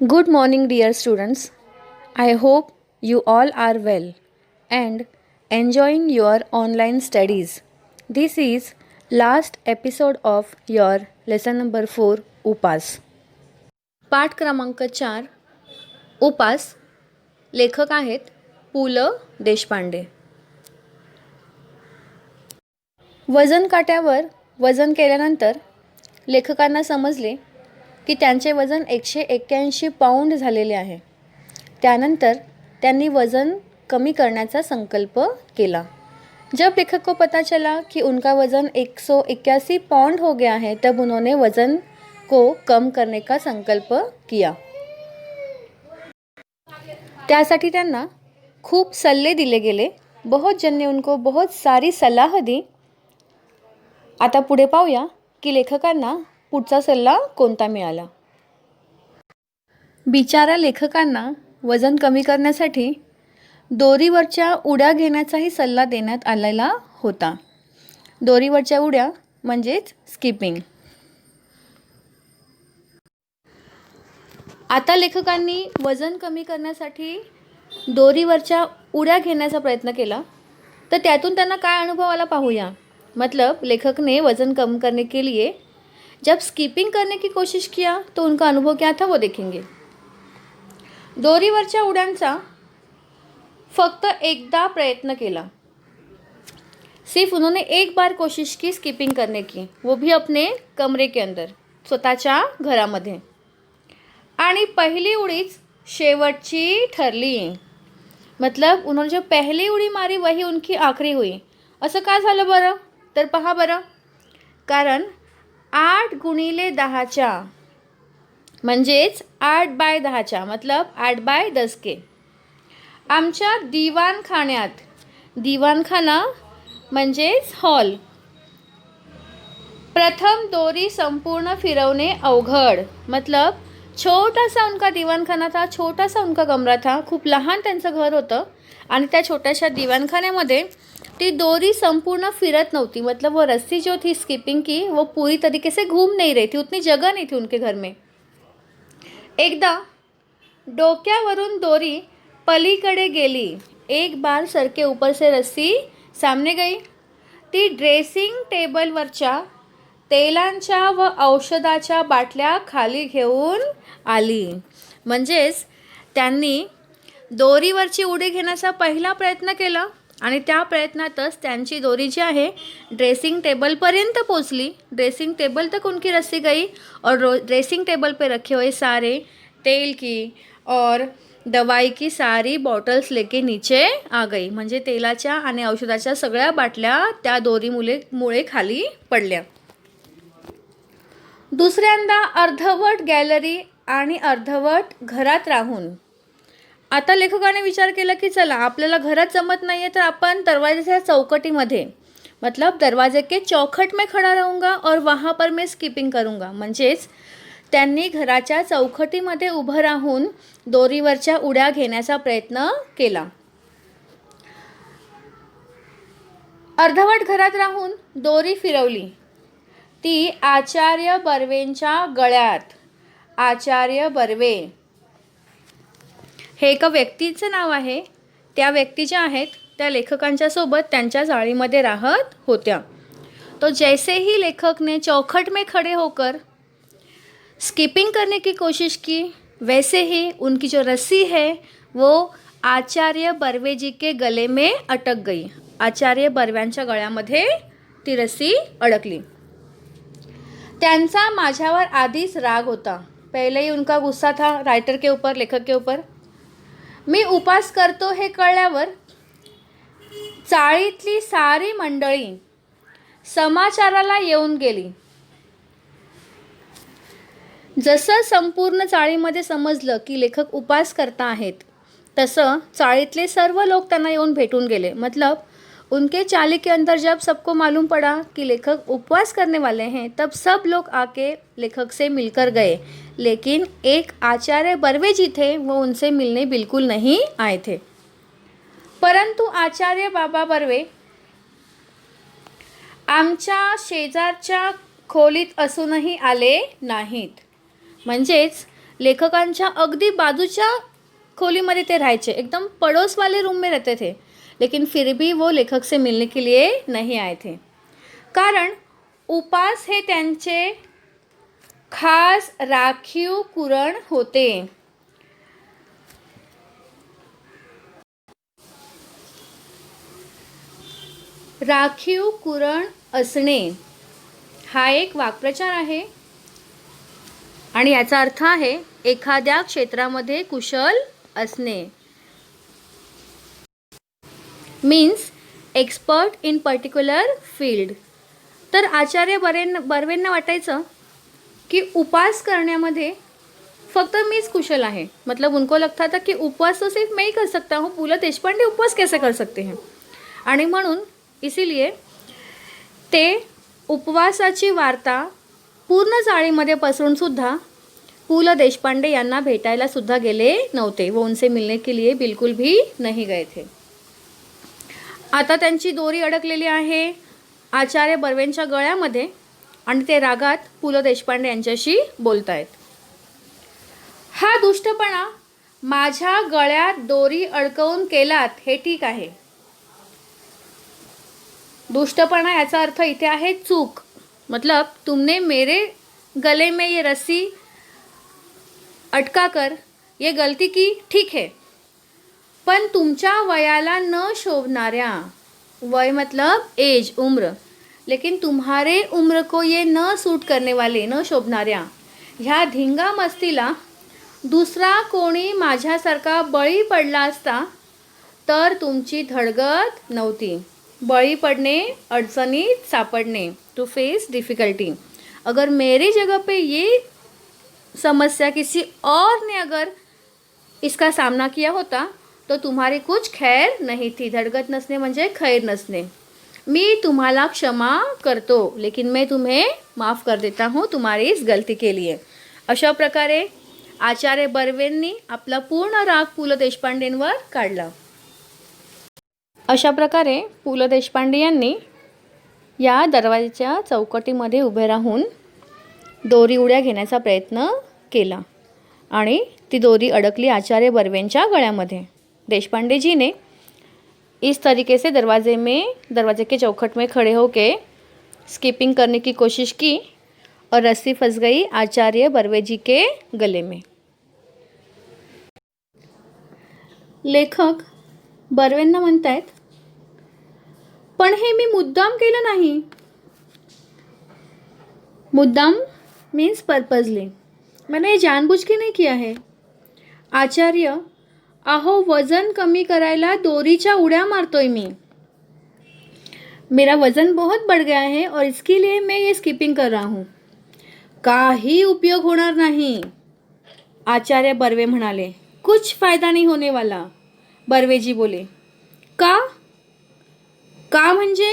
Good morning, dear students. I hope you all are well and enjoying your online studies. This is last episode of your lesson number 4 उपास. पाठ क्रमांक 4 उपास. लेखक आहेत पु ल देशपांडे. वजन काट्यावर वजन केल्यानंतर लेखकांना समजले की त्यांचे वजन 181 पाउंड झालेले आहे. त्यानंतर त्यांनी वजन कमी करण्याचा संकल्प केला. जब लेखक को पता चला कि उनका वज़न 181 पाउंड हो गया है, तब उन्होंने वज़न को कम करने का संकल्प किया. त्यासाठी त्यांना खूप सल्ले दिले गेले. बहुत जन ने उनको बहुत सारी सलाह दी. आता पुढे पाहूया की लेखकांना पुढचा सल्ला कोणता मिळाला. बिचारा लेखकांना वजन कमी करण्यासाठी दोरीवरच्या उड्या घेण्याचाही सल्ला देण्यात आलेला होता. दोरीवरच्या उड्या म्हणजेच स्किपिंग. आता लेखकांनी वजन कमी करण्यासाठी दोरीवरच्या उड्या घेण्याचा प्रयत्न केला. तर त्यातून त्यांना काय अनुभव आला पाहूया. मतलब लेखक ने वज़न कम करने के लिए जब स्किपिंग करने की कोशिश किया तो उनका अनुभव क्या था वो देखेंगे. दोरीवरच्या उड्यांचा फक्त एकदा प्रयत्न केला. सिर्फ उन्होंने एक बार कोशिश की स्किपिंग करने की, वो भी अपने कमरे के अंदर, स्वतःच्या घरामध्ये. आणि पहिली उडीच शेवटची ठरली. मतलब उन्होंने जो पहली उडी मारी वही उनकी आखरी हुई. असं का झालं बरं? तर पहा बरं. कारण 8 गुणिले 10च्या म्हणजेच 8/10च्या मतलब 8/10 के आमच्या दिवाणखान्यात, दिवाणखाना म्हणजेच हॉल, प्रथम दोरी संपूर्ण फिरवणे अवघड. मतलब छोटा सा उनका दिवाणखाना था, छोटा सा उनका कमरा था. खूप लहान त्यांचं घर होतं आणि त्या छोट्याशा दिवाणखान्यामध्ये ती दोरी संपूर्ण फिरत नव्हती. मतलब वो रस्सी जो थी स्किपिंग की वो पूरी तरीके से घूम नहीं रही थी. उतनी जगह नहीं थी उनके घर में. एकदा डोक्यावरून दोरी पलीकडे गेली. एक बार सर के ऊपर से रस्सी सामने गई. ती ड्रेसिंग टेबलवरच्या तेलांच्या व औषधाच्या बाटल्या खाली घेऊन आली. म्हणजेच त्यांनी दोरीवरची उडी घेण्याचा पहिला प्रयत्न केला आणि त्या प्रयत्नातच त्यांची दोरी जी आहे ड्रेसिंग टेबलपर्यंत पोचली. ड्रेसिंग टेबल तक उनकी रस्सी गई और ड्रेसिंग टेबल पे रखे हुए सारे तेल की और दवाई की सारी बॉटल्स लेके नीचे आ गई. म्हणजे तेलाच्या आणि औषधाच्या सगळ्या बाटल्या त्या दोरीमुळे खाली पडल्या. दुसऱ्यांदा अर्धवट गॅलरी आणि अर्धवट घरात राहून आता लेखकाने विचार केला की चला आपल्याला घरात जमत नाही आहे तर आपण दरवाजेच्या चौकटीमध्ये मतलब दरवाजे के चौखट में खड़ा रहूँगा और वहाँ पर मैं स्किपिंग करूँगा. म्हणजेच त्यांनी घराच्या चौकटीमध्ये उभं राहून दोरीवरच्या उड्या घेण्याचा प्रयत्न केला. अर्धवट घरात राहून दोरी फिरवली. ती आचार्य बर्वेंच्या गळ्यात. आचार्य बर्वे हे एका व्यक्तीचं नाव आहे. त्या व्यक्ती ज्या आहेत त्या लेखकांच्या सोबत त्यांच्या जाळीमध्ये राहत होत्या. तो जैसे ही लेखक ने चौखट में खड़े होकर स्किपिंग करने की कोशिश की, वैसे ही उनकी जो रस्सी है वो आचार्य बर्वे जी के गले में अटक गई. आचार्य बर्व्यांच्या गळ्यामध्ये ती रस्सी अडकली. त्यांचा माझ्यावर आधीच राग होता. पहले ही उनका गुस्सा था राइटर के ऊपर, लेखक के ऊपर. मी उपास करतो हे कळल्यावर चाळीतली सारी मंडळी समाचाराला येऊन गेली. जसं संपूर्ण चाळीमध्ये समजलं की लेखक उपास करता आहेत, तसं चाळीतले सर्व लोक त्यांना येऊन भेटून गेले. मतलब उनके चाली के अंदर जब सबको मालूम पड़ा कि लेखक उपवास करने वाले हैं, तब सब लोग आके लेखक से मिलकर गए. लेकिन एक आचार्य बर्वे जी थे वो उनसे मिलने बिल्कुल नहीं आए थे. परंतु आचार्य बाबा बर्वे आमच्या शेजारच्या खोलीत असूनही आले नाहीत. म्हणजेच लेखकांच्या अगदी बाजूच्या खोलीमध्ये ते राहायचे, एकदम पड़ोस वाले रूम में रहते थे, लेकिन फिर भी वो लेखक से मिलने के लिए नहीं आए थे, कारण उपास हे त्यांचे खास राखीव कुरण होते. राखीव कुरण असणे हा एक वाक्प्रचार आहे आणि याचा अर्थ आहे एखाद्या क्षेत्रामध्ये कुशल असणे. Means expert in particular field. तर आचार्य बर्वेंना वाटायचं कि उपास करण्यामध्ये फक्त मीच कुशल आहे. मतलब उनको लगता था कि उपवास तो सिर्फ मैं ही कर सकता हूँ, पु ल देशपांडे उपवास कैसे कर सकते हैं. आणि म्हणून इसीलिए ते उपवासाची वार्ता पूर्ण चाळीमध्ये पसरून सुद्धा पु ल देशपांडे यांना भेटायला सुद्धा गेले नव्हते. वो उनसे मिलने के लिए बिल्कुल भी नहीं गए थे. आता त्यांची दोरी अडकलेली आहे आचार्य बर्वेंच्या गळ्यामध्ये आणि ते रागात पु ल देशपांडे यांच्याशी बोलतायत. हा दुष्टपणा माझ्या गळ्यात दोरी अडकवून केलात हे ठीक आहे. दुष्टपणा याचा अर्थ इथे आहे चूक. मतलब तुमने मेरे गले में ये रस्सी अटका कर ये गलती की, ठीक है, पण तुमच्या वयाला न शोभणाऱ्या, वय मतलब एज उम्र, लेकिन तुम्हारे उम्र को ये न सूट करने वाले, न शोभणाऱ्या ह्या धिंगा मस्तीला दुसरा कोणी माझ्यासारखा बळी पडला असता तर तुमची धडगत नव्हती. बळी पड़ने, अड़चनीत सापड़ने, टू फेस डिफ़िकल्टी. अगर मेरी जगह पे ये समस्या किसी और ने अगर इसका सामना किया होता तो तुम्हारी कुछ खैर नहीं थी. धडगत नसणे म्हणजे खैर नसणे. मी तुम्हाला क्षमा करतो, लेकिन मैं तुम्हें माफ़ कर देता हूँ तुम्हारी इस गलती के लिए. अशा प्रकारे आचार्य बर्वेंनी आपला पूर्ण राग पु ल देशपांडेंवर काढला. अशा प्रकारे पु ल देशपांडे यांनी या दरवाजाच्या चौकटीमध्ये उभे राहून दोरी उड्या घेण्याचा प्रयत्न केला आणि ती दोरी अडकली आचार्य बर्वेंच्या गळ्यामध्ये. देशपांडे जी ने इस तरीके से दरवाजे के चौखट में खड़े होके स्किपिंग करने की कोशिश की और रस्सी फंस गई आचार्य बर्वे जी के गले में. लेखक बर्वेंना म्हणतायत, पण हे मी मुद्दाम केलं नाही. मुद्दाम मीन्स पर्पजली. मैंने जानबूझ के नहीं किया है. आचार्य, अहो वजन कमी करायला दोरीच्या उड्या मारतोय मी. मेरा वजन बहुत बढ़ गया है और इसके लिए मैं ये स्किपिंग कर रहा हूँ. काही उपयोग होणार नाही. आचार्य बर्वे म्हणाले. कुछ फायदा नहीं होने वाला. बर्वेजी बोले. का? का म्हणजे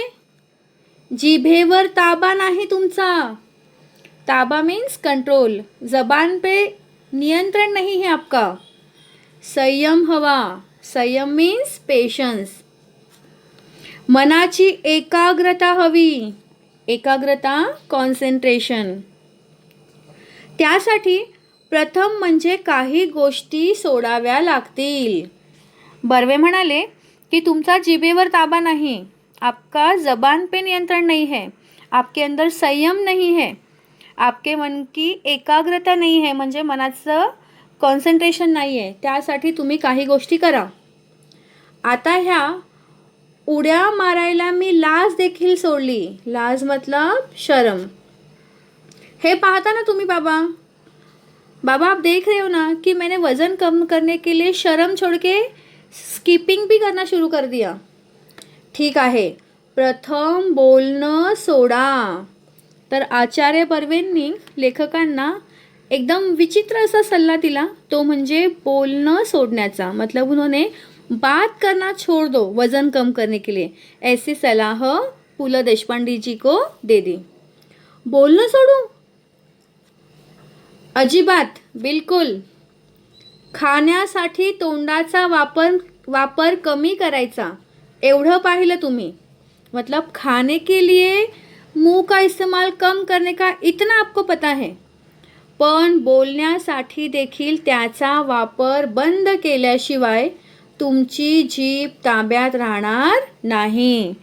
जिभेवर ताबा नाही तुमचा. ताबा मीन्स कंट्रोल. जबान पे नियंत्रण नहीं है आपका. संयम हवा. संयम मीन्स पेशन्स. मनाची एकाग्रता हवी. एकाग्रता कॉन्सन्ट्रेशन. त्यासाठी प्रथम म्हणजे काही गोष्टी सोडाव्या लागतील. बर्वे म्हणाले की तुमचा जिभेवर ताबा नाही. आपका जबान पे नियंत्रण नहीं है. आपके अंदर संयम नहीं है. आपके मन की एकाग्रता नहीं है, म्हणजे मनाचं कॉन्सन्ट्रेशन नाही आहे. त्यासाठी तुम्ही काही गोष्टी करा. आता ह्या उड्या मारायला मी लाज देखील सोडली. लाज मतलब शर्म. हे पाहता ना तुम्ही बाबा. बाबा आप देख रहे हो ना कि मैंने वज़न कम करने के लिए शर्म छोड़ के स्किपिंग भी करना शुरू कर दिया. ठीक आहे, प्रथम बोलणं सोडा. तर आचार्य बर्वेंनी लेखकांना एकदम विचित्र असा सल्ला दिला, तो म्हणजे बोलणं सोडण्याचा. मतलब उन्होंने बात करना छोड़ दो वज़न कम करने के लिए, ऐसी सलाह पु ल देशपांडे जी को दे दी. बोलणं सोडू? अजिबात, बिलकुल. खाण्यासाठी तोंडाचा वापर कमी करायचा, एवढं पाहिलं तुम्ही. मतलब खाने के लिए मुंह का इस्तेमाल कम करने का इतना आपको पता है, पण बोलण्यासाठी देखील त्याचा वापर बंद केल्याशिवाय तुमची जीभ ताब्यात राहणार नहीं।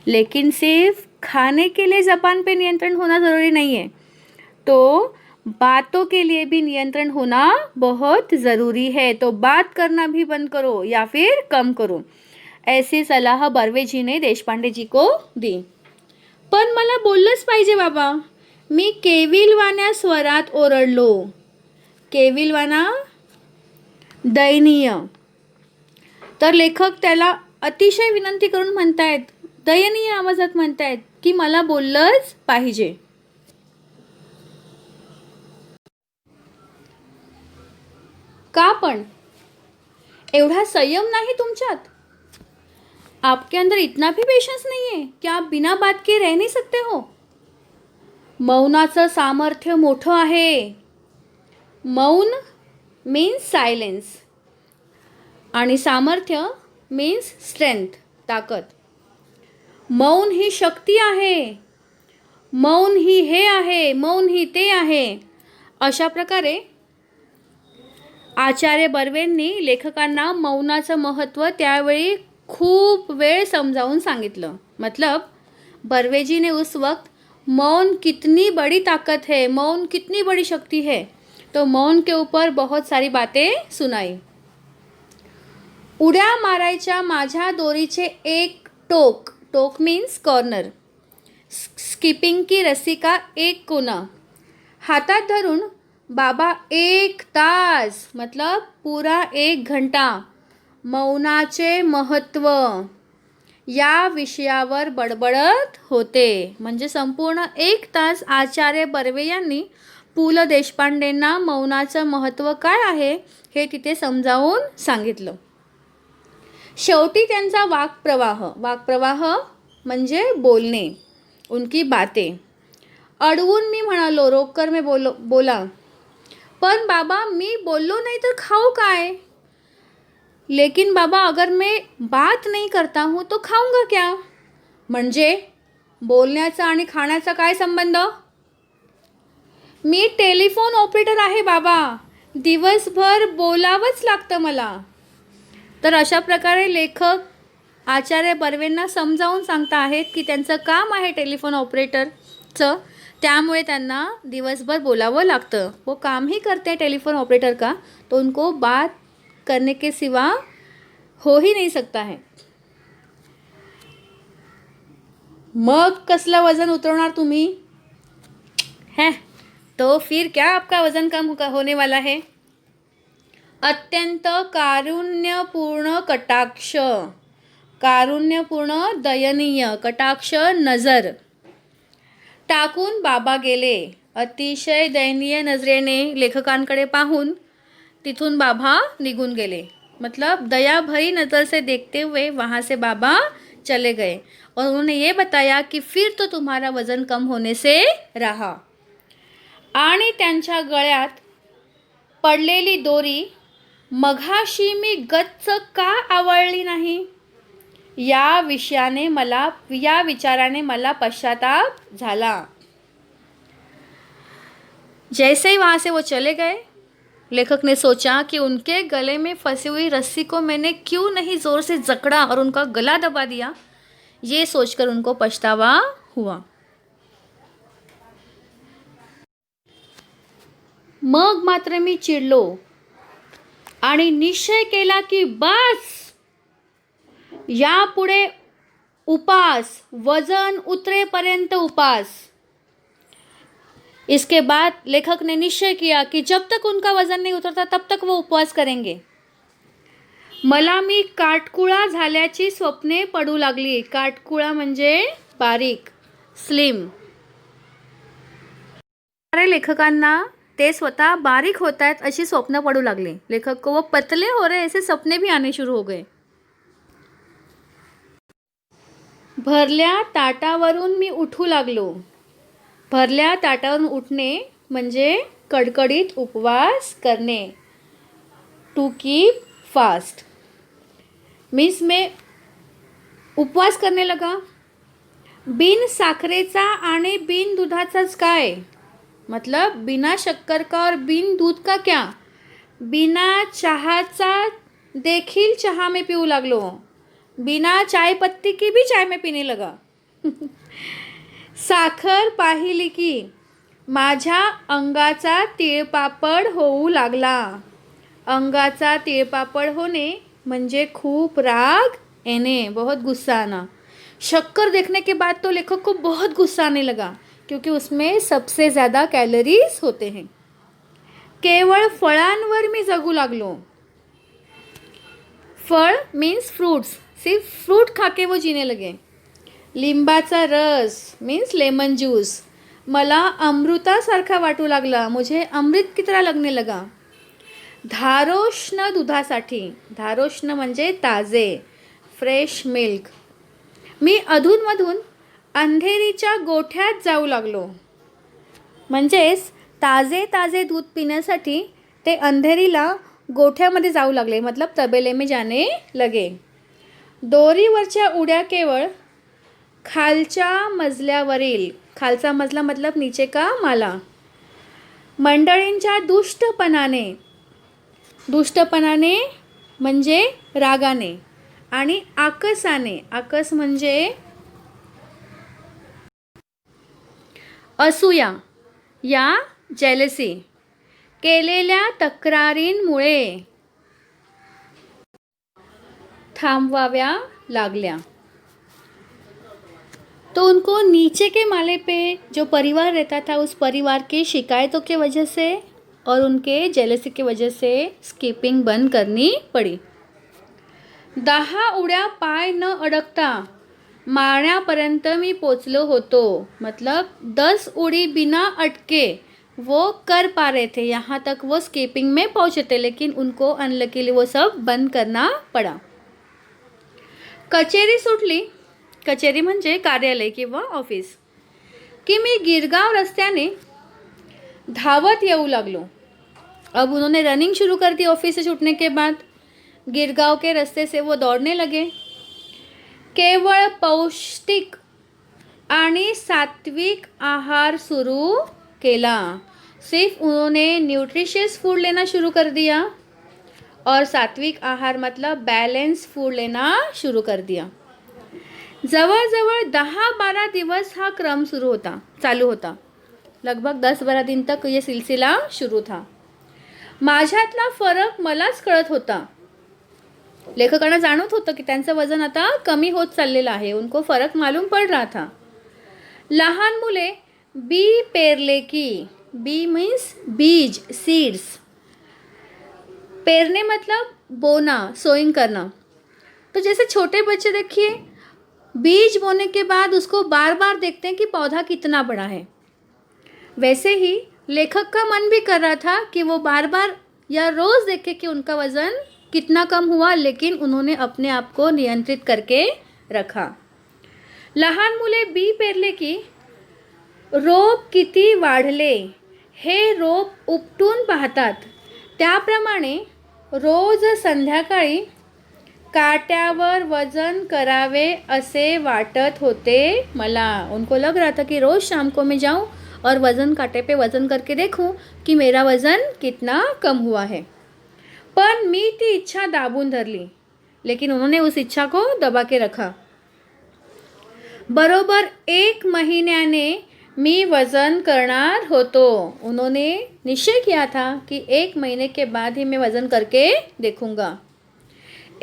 लेकिन सिर्फ खाने के लिए ज़बान पे नियंत्रण होना ज़रूरी नहीं है, तो बातों के लिए भी नियंत्रण होना बहुत ज़रूरी है। तो बात करना भी बंद करो या फिर कम करो, ऐसी सलाह बर्वे जी ने देशपांडे जी को दी। पण मला बोललंच पाहिजे बाबा, मी केविलवाण्या स्वरात ओरडलो। केविलवाणा दयनीय। तर लेखक त्याला अतिशय विनंती करून म्हणतायत, दयनीय आवाजात म्हणतायत की मला बोललंच पाहिजे। का पण एवढा संयम नाही तुमच्यात? आपके अंदर इतना भी पेशेंस नहीं है कि आप बिना बात के रह नहीं सकते हो? मौनाचं सामर्थ्य मोठं आहे। मौन मीन्स सायलेन्स आणि सामर्थ्य मीन्स स्ट्रेंथ, ताकद। मौन ही शक्ती आहे, मौन ही हे आहे, मौन ही ते आहे। अशा प्रकारे आचार्य बर्वेंनी लेखकांना मौनाचं महत्त्व त्यावेळी खूप वेळ समजावून सांगितलं। मतलब बर्वेजी ने उस वक्त मौन कितनी बड़ी ताकत है, मौन कितनी बड़ी शक्ति है, तो मौन के ऊपर बहुत सारी बातें सुनाई। उड्या मारायच्या माझ्या दोरीचे एक टोक, टोक मीन्स कॉर्नर, स्किपिंग की रस्सी का एक कोना हातात धरून बाबा 1 तास, मतलब पूरा 1 घंटा मौनाचे महत्त्व या विषयावर बडबडत होते। म्हणजे संपूर्ण 1 तास आचार्य बर्वे यांनी पु ल देशपांडेंना मौनाचं महत्त्व काय आहे हे तिथे समजावून सांगितलं। शेवटी त्यांचा वाक्प्रवाह म्हणजे बोलणे, उनकी बातें। अडवून मी म्हणालो, रोककर मैं बोला, पण बाबा मी बोललो नहीं तो खाऊ काय? लेकिन बाबा अगर मैं बात नहीं करता हूँ तो खाऊंगा क्या? म्हणजे बोलण्याचा आणि खाण्याचा काय संबंध? मी टेलिफोन ऑपरेटर आहे बाबा, दिवसभर बोलावंच लागतं मला। तर अशा प्रकारे लेखक आचार्य बर्वेंना समजावून सांगता आहेत की त्यांचं काम आहे टेलिफोन ऑपरेटरचं, त्यामुळे त्यांना दिवसभर बोलावं लागतं। वो काम ही करते हैं टेलीफोन ऑपरेटर का, तो उनको बात करने के सिवा हो ही नहीं सकता है। मग कसलं वजन उतरवणार तुम्ही? है तो फिर क्या आपका वजन कम होने वाला है? अत्यंत कारुण्यपूर्ण कटाक्ष, कारुण्यपूर्ण दयनीय, कटाक्ष नजर टाकून बाबा गेले। अतिशय दयनीय नजरेने लेखकांकडे पाहून तिथून बाबा निघून गेले। मतलब दया भरी नज़र से देखते हुए वहाँ से बाबा चले गए और उन्होंने ये बताया कि फिर तो तुम्हारा वज़न कम होने से रहा। आणि त्यांच्या गळ्यात पडलेली दोरी मघाशी मी गच्च का आवळली नाही, या विचाराने मला पश्चाताप झाला। जैसे ही वहाँ से वो चले गए, लेखक ने सोचा कि उनके गले में फंसी हुई रस्सी को मैंने क्यों नहीं ज़ोर से जकड़ा और उनका गला दबा दिया, ये सोचकर उनको पछतावा हुआ। मग मात्र मी चिडलो आणि निश्चय केला की बस, यापुढे उपास, वजन उतरेपर्यंत उपास। इसके बाद लेखक ने निश्चय किया कि जब तक उनका वजन नहीं उतरता तब तक वो उपवास करेंगे। मला मी काटकुळा झाल्याची स्वप्ने पडू लागली। काटकुळा म्हणजे बारीक, स्लिम। लेखकांना ते स्वतः बारीक होत आहेत अशी स्वप्न पडू लागली। लेखक को वो पतले हो रहे ऐसे सपने भी आने शुरू हो गए। भरल्या ताटावरून मी उठू लागलो। भरल्या ताटावरून उठणे म्हणजे कडकडीत उपवास करणे, टू कीप फास्ट। मीन्स मैं उपवास करने लगा। बिन साखरेचा आणि बिन दुधाचाच काय, मतलब बिना शक्कर का और बिन दूध का क्या, बिना चहाचा देखील चहा में पिऊ लागलो, बिना चाय पत्ती की भी चाय में पीने लगा. साखर पाहिली की माझ्या अंगाचा तिळपापड होऊ लागला. अंगाचा तिळपापड होणे म्हणजे खूप राग येणे, बहुत गुस्सा आना. शक्कर देखने के बाद तो लेखक को बहुत गुस्सा आने लगा क्योंकि उसमें सबसे ज़्यादा कैलोरीज होते हैं. केवळ फळांवर मी जगू लागलो. फळ मीन्स फ्रूट्स, सिर्फ फ्रूट खाके वो जीने लगे. लिंबाचा रस मीन्स लेमन ज्यूस मला अमृतासारखा वाटू लागला, मुझे अमृत की तरह लगने लगा. धारोष्ण दुधासाठी, धारोष्ण म्हणजे ताजे, फ्रेश मिल्क. मी अधूनमधून अंधेरीच्या गोठ्यात जाऊ लागलो. म्हणजेच ताजे ताजे दूध पिण्यासाठी ते अंधेरीला गोठ्यामध्ये जाऊ लागले, मतलब तबेले में जाने लगे. दोरीवरच्या उड्या केवळ खालच्या मजल्यावरील, खालचा मजला मतलब नीचे का माला, मंडळींच्या दुष्टपणाने, दुष्टपणाने म्हणजे रागाने, आणि आकसाने, आकस म्हणजे असूया या जेलसी, केलेल्या तक्रारींमुळे थांबवाव्या लागल्या. तो उनको नीचे के माले पे जो परिवार रहता था उस परिवार की शिकायतों की वजह से और उनके जेलसी की वजह से स्किपिंग बंद करनी पड़ी. 10 उड्या पाय न अडकता मारण्यापर्यंत मी पोचलो होतो. मतलब 10 उड़ी बिना अटके वो कर पा रहे थे, यहाँ तक वो स्किपिंग में पहुँचे थे, लेकिन उनको अनलकीली वो सब बंद करना पड़ा. कचेरी सुटली, कचेरी म्हणजे कार्यालय किंवा ऑफिस, की मी गिरगाव रस्त्याने धावत येऊ लागलो. अब उन्होंने रनिंग शुरू कर दी ऑफिस से छूटने के बाद. गिरगाव के रास्ते से वो दौड़ने लगे. केवळ पौष्टिक आणि सात्विक आहार सुरू केला. सिर्फ उन्होंने न्यूट्रिशियस फूड लेना शुरू कर दिया और सात्विक आहार मतलब बैलेंस फूड लेना शुरू कर दिया. जवळजवळ 10-12 दिवस हा क्रम चालू होता. लगभग 10-12 दिन तक ये सिलसिला शुरू था. माझ्यातला फरक मलाच कळत होता. लेखकांना जाणवत होतं की त्यांचं वजन आता कमी होत चाललेलं आहे. उनको फरक मालूम पड रहा था. लहान मुले बी पेरले की, बी मीन्स बीज, सीड्स. पेरने मतलब बोना, सोइंग करना. तो जैसे छोटे बच्चे देखिए बीज बोने के बाद उसको बार बार देखते हैं कि पौधा कितना बड़ा है, वैसे ही लेखक का मन भी कर रहा था कि वो बार बार या रोज़ देखे कि उनका वज़न कितना कम हुआ, लेकिन उन्होंने अपने आप को नियंत्रित करके रखा. लहान मुले बी पेरले की रोप किती वाढले हे रोप उपटून पाहतात, त्याप्रमाणे रोज संध्याकाळी काट्यावर वजन करावे असे वाटत होते मला. उनको लग रहा था कि रोज़ शाम को मैं जाऊं और वज़न काटे पे वज़न करके देखूं कि मेरा वज़न कितना कम हुआ है. पण मी ती इच्छा दाबून धरली, लेकिन उन्होंने उस इच्छा को दबा के रखा. बरोबर 1 महीन्याने मी वज़न करणार होतो. उन्होंने निश्चय किया था कि 1 महीने के बाद ही मैं वज़न करके देखूंगा.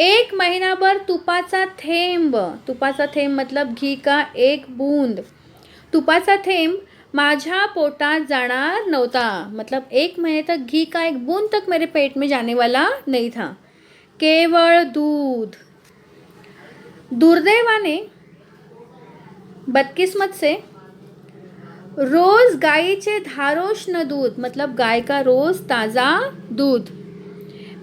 1 महीनाभर तुपाचा थेंब, तुपाचा थेंब मतलब घी का 1 बूंद, तुपाचा थेंब माझ्या पोटात जाणार नव्हता. मतलब 1 महीने तक घी का 1 बूंद तक मेरे पेट में जाने वाला नहीं था. केवळ दूध. दुर्दैवाने, बदकिस्मत से, रोज़ गायीचे धारोष्ण दूध मतलब गाय का रोज़ ताज़ा दूध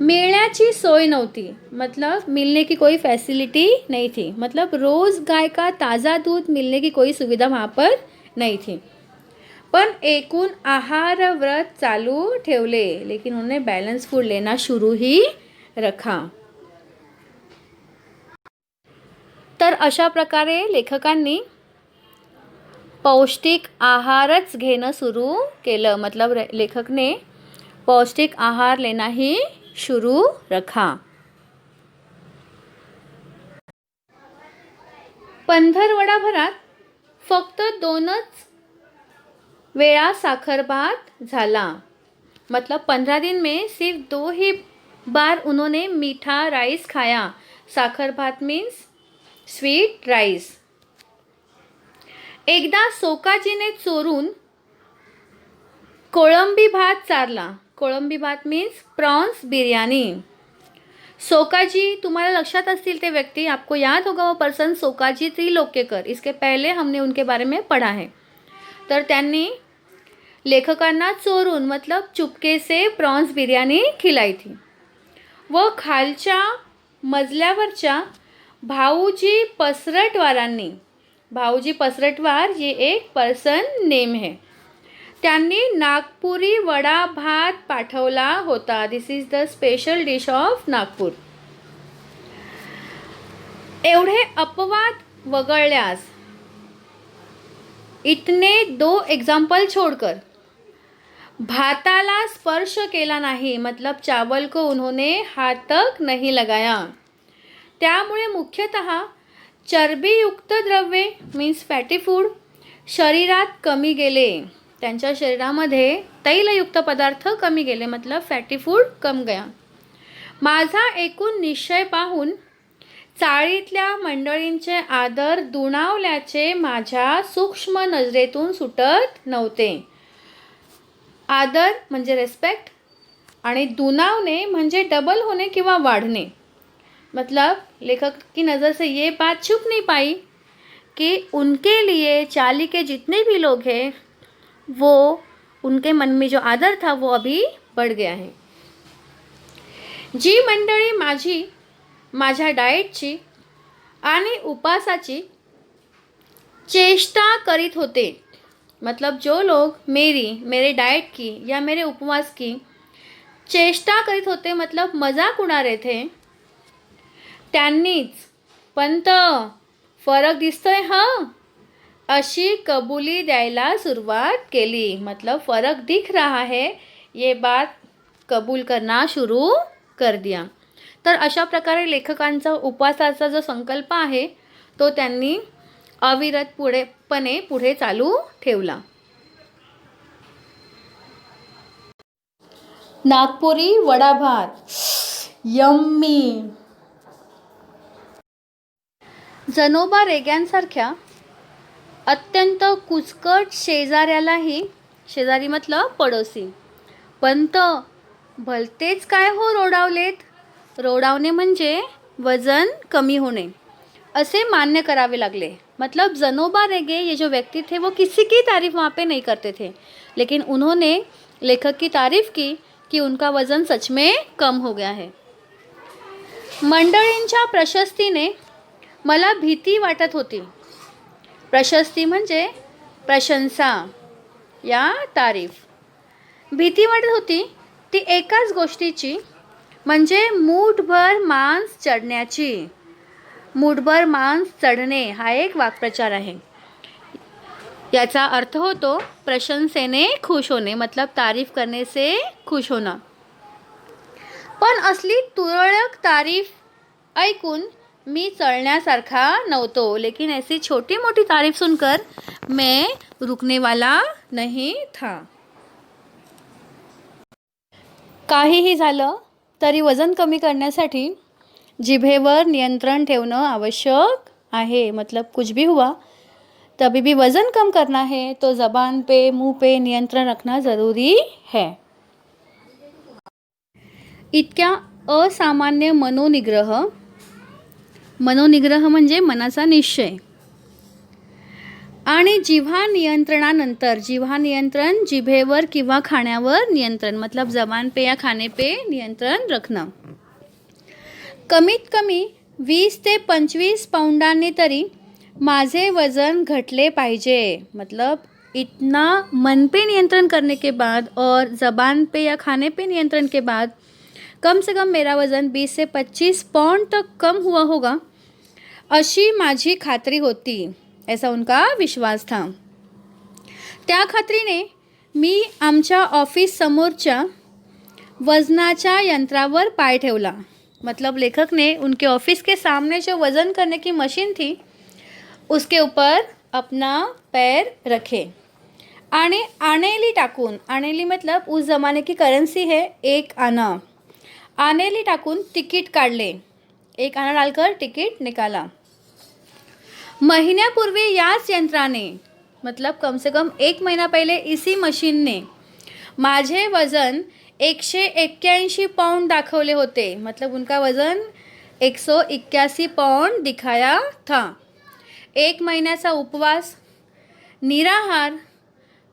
मिलण्याची सोय नव्हती. मतलब मिलने की कोई फैसिलिटी नहीं थी. मतलब रोज़ गाय का ताज़ा दूध मिलने की कोई सुविधा वहाँ पर नहीं थी. पण एकूण आहार व्रत चालू ठेवले, लेकिन उन्होंने बैलेंस फूड लेना शुरू ही रखा. तर अशा प्रकारे लेखकांनी पौष्टिक आहारच घेणं सुरू केलं, मतलब लेखक ने पौष्टिक आहार लेना ही शुरू रखा. पंधरवडाभरात फक्त 2च वेळा साखर भात झाला, मतलब 15 दिन में सिर्फ 2 ही बार उन्होंने मीठा राइस खाया. साखर भात मीन्स स्वीट राइस. एकदा सोकाजीने चोरून कोळंबी भात चारला. कोळंबी भात मीन्स प्रॉन्स बिरयानी. सोकाजी, तुम्हारा लक्षात असतील ते व्यक्ति, आपको याद होगा वो पर्सन सोकाजी त्रिलोकेकर. इसके पहले हमने उनके बारे में पढ़ा है. तर त्यांनी लेखकांना चोरून मतलब चुपके से प्रॉन्स बिर्याणी खिलाई थी. व खालच्या मजल्यावरच्या भाऊजी पसरटवारांनी, भाऊजी पसरटवार ये एक पर्सन नेम है, त्यांनी नागपुरी वडा भात पाठवला होता. This is the special dish of Nagpur. एवढे अपवाद वगळल्यास, इतने 2 एग्जाम्पल छोड़कर भाताला स्पर्श केला नाही, मतलब चावल को उन्होंने हाथ तक नहीं लगाया. त्यामुळे मुख्यतः चरबीयुक्त द्रव्ये मीन्स फॅटी फूड शरीरात कमी गेले. त्यांच्या शरीरामध्ये तैलयुक्त पदार्थ कमी गेले, मतलब फॅटी फूड कम गया. माझा एकूण निश्चय पाहून चाळीतल्या मंडळींचे आदर दुणावल्याचे माझ्या सूक्ष्म नजरेतून सुटत नव्हते. आदर म्हणजे रिस्पेक्ट आणि दुनावने म्हणजे डबल होने किंवा वाढणे. मतलब लेखक की नज़र से ये बात छुप नहीं पाई कि उनके लिए चाली के जितने भी लोग हैं वो उनके मन में जो आदर था वो अभी बढ़ गया है. जी मंडळी माझ्या डाएटची आणि उपासाची चेष्टा करीत होते, मतलब जो लोग मेरे डाइट की या मेरे उपवास की चेष्टा करीत होते, मतलब मजाक उड़ा रहे थे, त्यांनीच पंत फरक दिसतोय हां अशी कबुली द्यायला सुरुवात केली. मतलब फरक दिख रहा है, ये बात कबूल करना शुरू कर दिया. तर अशा प्रकारे लेखकांचा उपवासाचा जो संकल्प आहे तो त्यांनी अविरत पुढे चालू ठेवला. नागपुरी वडा भात यम्मी. जनोबा रेग्यांसारख्या अत्यंत कुचकट शेजाऱ्यालाही, शेजारी मतलब पडोसी, पंत भलतेच काय हो रोडावलेत, रोडावणे म्हणजे वजन कमी होणे, असे मान्य करावे लागले. मतलब जनोबा रेगे ये जो व्यक्ति थे वो किसी की तारीफ वहाँ पे नहीं करते थे, लेकिन उन्होंने लेखक की तारीफ की कि उनका वज़न सच में कम हो गया है. मंडळींच्या प्रशस्तीने मला भीती वाटत होती. प्रशस्ती म्हणजे प्रशंसा या तारीफ. भीती वाटत होती ती एकाच गोष्टीची, म्हणजे मूठभर मांस चढण्याची. मूठभर मांस चढणे हा एक वाक्प्रचार आहे. याचा अर्थ होतो प्रशंसेने खुश होणे, मतलब तारीफ करने से खुश होना. पण असली तुरळक तारीफ ऐकून मी चढण्यासारखा नव्हतो. लेकिन ऐसी छोटी मोटी तारीफ सुनकर मैं रुकने वाला नहीं था. काहीही झालं तरी वजन कमी करण्यासाठी जिभेवर नियंत्रण ठेवणं आवश्यक आहे. मतलब कुछ भी हुआ तभी भी वज़न कम करना है तो ज़बान पे मुंह पे नियंत्रण रखना ज़रूरी है. इतक्या असामान्य मनोनिग्रह म्हणजे मनाचा निश्चय आणि जिव्हा नियंत्रणानंतर, जिव्हा नियंत्रण जिभेवर किंवा खाण्यावर नियंत्रण, मतलब जबान पे या खाने पे नियंत्रण रखणं. कमीत कमी 20 ते 25 पाउंडांनी तरी माझे वज़न घटले पाहिजे. मतलब इतना मन पे नियंत्रण करने के बाद और ज़बान पे या खाने पे नियंत्रण के बाद कम से कम मेरा वज़न 20 से 25 पाउंड तक कम हुआ होगा, अशी माझी खात्री होती, ऐसा उनका विश्वास था. त्या खात्रीने मी आमच्या ऑफिस समोरच्या वजनाच्या यंत्रावर पाय ठेवला। मतलब लेखक ने उनके ऑफिस के सामने जो वज़न करने की मशीन थी उसके ऊपर अपना पैर रखे आणि आनेली टाकून, आनेली मतलब उस ज़माने की करेंसी है 1 आना, आनेली टाकून तिकीट काढले, 1 आना डालकर तिकीट निकाला। महीन्यापूर्वी याच यंत्राने मतलब कम से कम 1 महीना पहले इसी मशीन ने माझे वज़न 181 पाउंड दाखवले होते। मतलब उनका वज़न 181 पाउंड दिखाया था। 1 महिन्याचा उपवास, निराहार,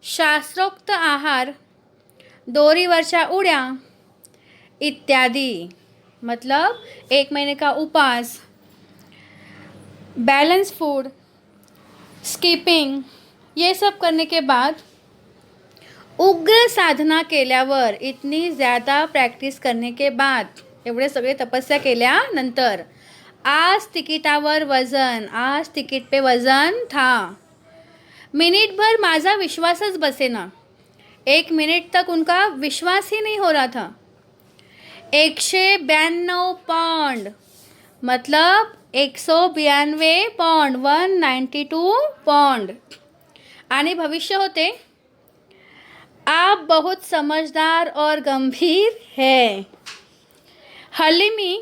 शास्त्रोक्त आहार, दोरीवरच्या उड्या इत्यादि। मतलब 1 महीने का उपवास, बैलेंस फूड, स्किपिंग, ये सब करने के बाद उग्र साधना केल्यावर, इतनी ज़्यादा प्रैक्टिस करने के बाद, एवढे सगळे तपस्या केल्यानंतर आज तिकीटावर वज़न, आज तिकीट पे वज़न था। मिनट भर माझा विश्वासच बसेना। 1 मिनट तक उनका विश्वास ही नहीं हो रहा था। 192 पाउंड मतलब 192 पाउंड, 192 पाउंड। आणि भविष्य होते, आप बहुत समझदार और गंभीर है। हल्ली मी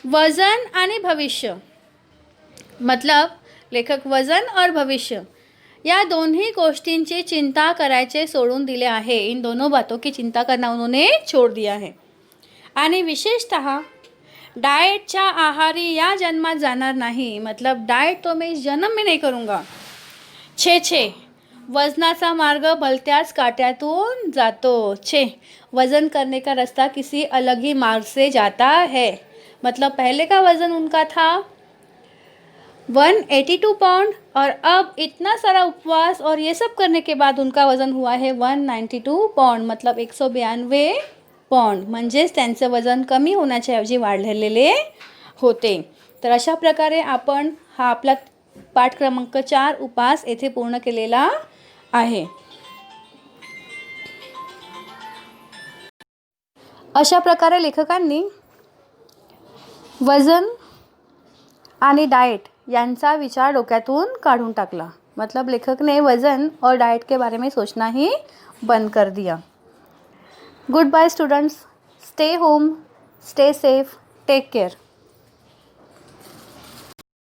वज़न आणि भविष्य मतलब लेखक वज़न और भविष्य या दोन्ही गोष्टींची चिंता करायचे सोडून दिले आहे। इन दोनों बातों की चिंता करना उन्होंने छोड़ दिया है। आणि विशेषतः डाएटच्या आहारी या जन्मात जाणार नाही। मतलब डाएट तो मैं इस जन्म में नहीं करूँगा। छे वजनाचा मार्ग भलत्याच काट्यातून जातो। वज़न करने का रास्ता किसी अलग ही मार्ग से जाता है। मतलब पहले का वज़न उनका था 182 पाउंड और अब इतना सारा उपवास और ये सब करने के बाद उनका वज़न हुआ है 192 पाउंड मतलब 192 पाउंड। म्हणजेच त्यांचं वजन कमी होण्याच्या ऐवजी वाढलेले होते। तर अशा प्रकारे आपण हा आपला पाठ क्रमांक 4 उपवास येथे पूर्ण केलेला आहे। अशा प्रकारे लेखकांनी वजन आणि डाइट यांचा विचार डोक्यातून काढून टाकला। मतलब लेखक ने वज़न और डाइट के बारे में सोचना ही बंद कर दिया। Goodbye students, stay home, stay safe, take care.